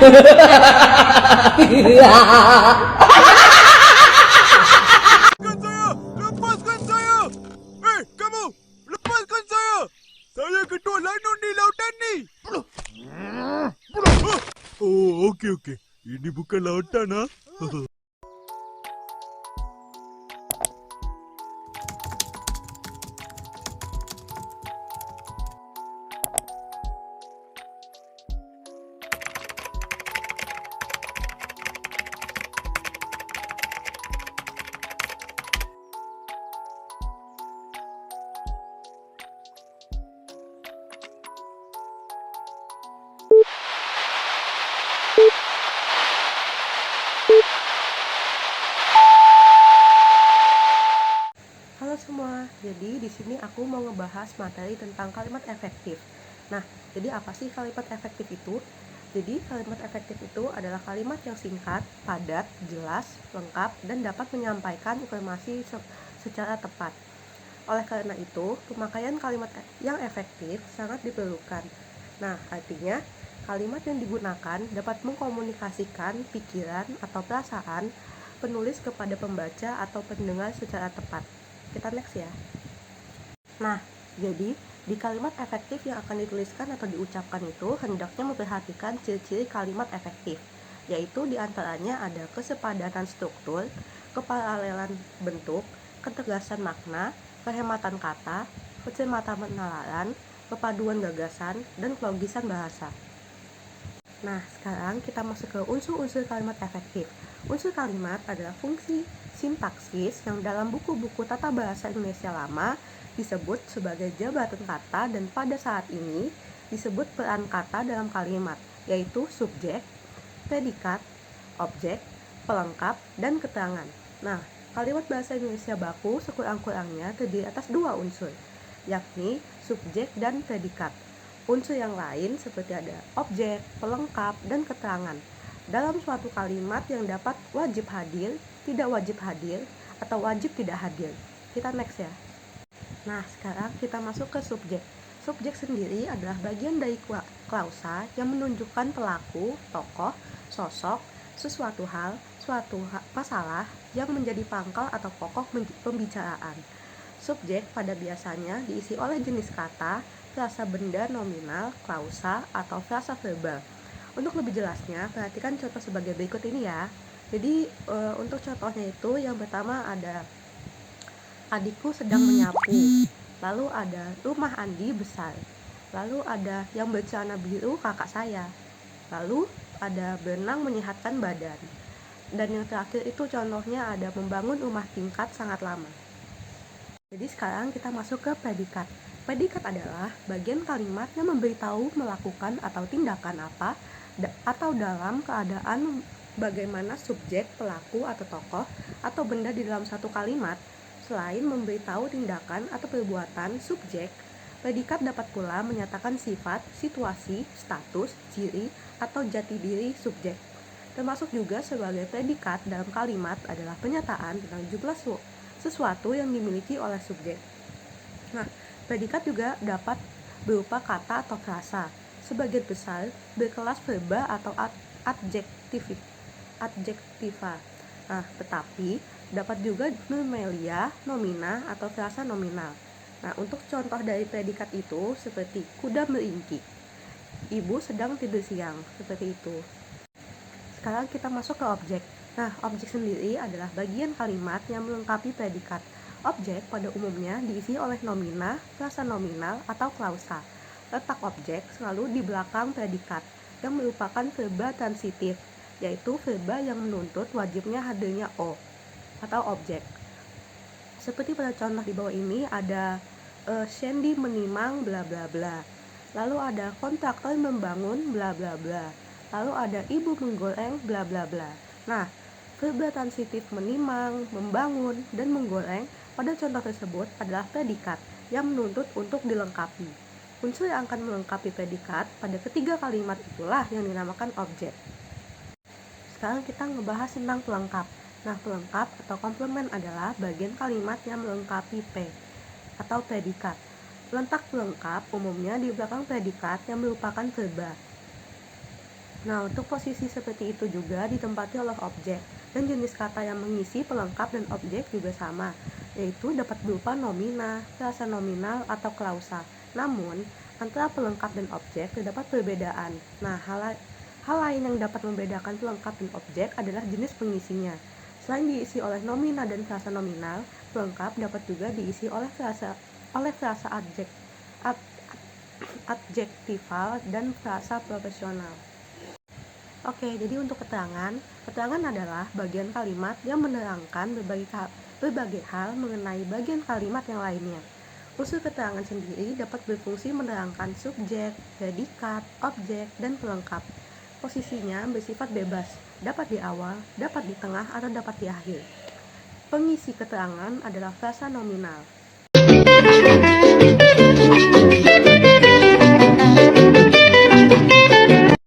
Lepaskan saya! Hei, kamu! Lepaskan saya! Saya ketua lanun di lautan ni! Oh, okey. Ini bukan lautan, ha? Halo semua, jadi di sini aku mau ngebahas materi tentang kalimat efektif. Nah, jadi apa sih kalimat efektif itu? Jadi kalimat efektif itu adalah kalimat yang singkat, padat, jelas, lengkap, dan dapat menyampaikan informasi secara tepat. Oleh karena itu, pemakaian kalimat yang efektif sangat diperlukan. Nah, artinya kalimat yang digunakan dapat mengkomunikasikan pikiran atau perasaan penulis kepada pembaca atau pendengar secara tepat. Kita next ya. Nah, jadi di kalimat efektif yang akan dituliskan atau diucapkan itu hendaknya memperhatikan ciri-ciri kalimat efektif, yaitu diantaranya ada kesepadan struktur, keparalelan bentuk, ketegasan makna, kehematan kata, kecermatan penalaran, kepaduan gagasan, dan kelogisan bahasa. Nah, sekarang kita masuk ke unsur-unsur kalimat efektif. Unsur kalimat adalah fungsi sintaksis yang dalam buku-buku tata bahasa Indonesia lama disebut sebagai jabatan kata dan pada saat ini disebut peran kata dalam kalimat, yaitu subjek, predikat, objek, pelengkap, dan keterangan. Nah, kalimat bahasa Indonesia baku sekurang-kurangnya terdiri atas dua unsur, yakni subjek dan predikat. Unsur yang lain seperti ada objek, pelengkap, dan keterangan dalam suatu kalimat yang dapat wajib hadir, tidak wajib hadir, atau wajib tidak hadir. Kita next ya. Nah, sekarang kita masuk ke subjek. Subjek sendiri adalah bagian dari klausa yang menunjukkan pelaku, tokoh, sosok, sesuatu hal, suatu masalah yang menjadi pangkal atau pokok pembicaraan. Subjek pada biasanya diisi oleh jenis kata, frasa benda nominal, klausa, atau frasa verbal. Untuk lebih jelasnya, perhatikan contoh sebagai berikut ini ya. Jadi untuk contohnya itu yang pertama ada adikku sedang menyapu, lalu ada rumah Andi besar, lalu ada yang bercelana biru kakak saya, lalu ada berenang menyehatkan badan, dan yang terakhir itu contohnya ada membangun rumah tingkat sangat lama. Jadi sekarang kita masuk ke predikat. Predikat adalah bagian kalimat yang memberitahu melakukan atau tindakan apa atau dalam keadaan bagaimana subjek, pelaku atau tokoh atau benda di dalam satu kalimat. Selain memberitahu tindakan atau perbuatan subjek, predikat dapat pula menyatakan sifat, situasi, status, ciri, atau jati diri subjek. Termasuk juga sebagai predikat dalam kalimat adalah pernyataan tentang jumlah sesuatu yang dimiliki oleh subjek. Nah, predikat juga dapat berupa kata atau frasa. Sebagian besar berkelas verba atau adjektiva. Nah, tetapi dapat juga nominalia, nomina, atau frasa nominal. Nah, untuk contoh dari predikat itu seperti kuda meringki, ibu sedang tidur siang, seperti itu. Sekarang kita masuk ke objek. Nah, objek sendiri adalah bagian kalimat yang melengkapi predikat. Objek pada umumnya diisi oleh nomina, frasa nominal, atau klausa. Letak objek selalu di belakang predikat, yang merupakan verba transitif, yaitu verba yang menuntut wajibnya hadirnya o, atau objek. Seperti pada contoh di bawah ini ada Sandy menimang bla bla bla. Lalu ada kontraktor membangun bla bla bla. Lalu ada ibu menggoreng bla bla bla. Nah, verba transitif menimang, membangun, dan menggoreng pada contoh tersebut adalah predikat yang menuntut untuk dilengkapi. Unsur yang akan melengkapi predikat pada ketiga kalimat itulah yang dinamakan objek. Sekarang kita ngebahas tentang pelengkap. Nah, pelengkap atau komplement adalah bagian kalimat yang melengkapi P atau predikat. Letak pelengkap umumnya di belakang predikat yang merupakan verba. Nah, untuk posisi seperti itu juga ditempati oleh objek, dan jenis kata yang mengisi pelengkap dan objek juga sama, yaitu dapat berupa nomina, frasa nominal, atau klausa. Namun, antara pelengkap dan objek terdapat perbedaan. Nah, hal lain yang dapat membedakan pelengkap dan objek adalah jenis pengisinya. Selain diisi oleh nomina dan frasa nominal, pelengkap dapat juga diisi oleh frasa adjektival dan frasa profesional. Oke, jadi untuk keterangan adalah bagian kalimat yang menerangkan berbagai hal mengenai bagian kalimat yang lainnya. Unsur keterangan sendiri dapat berfungsi menerangkan subjek, predikat, objek, dan pelengkap. Posisinya bersifat bebas, dapat di awal, dapat di tengah, atau dapat di akhir. Pengisi keterangan adalah frasa nominal.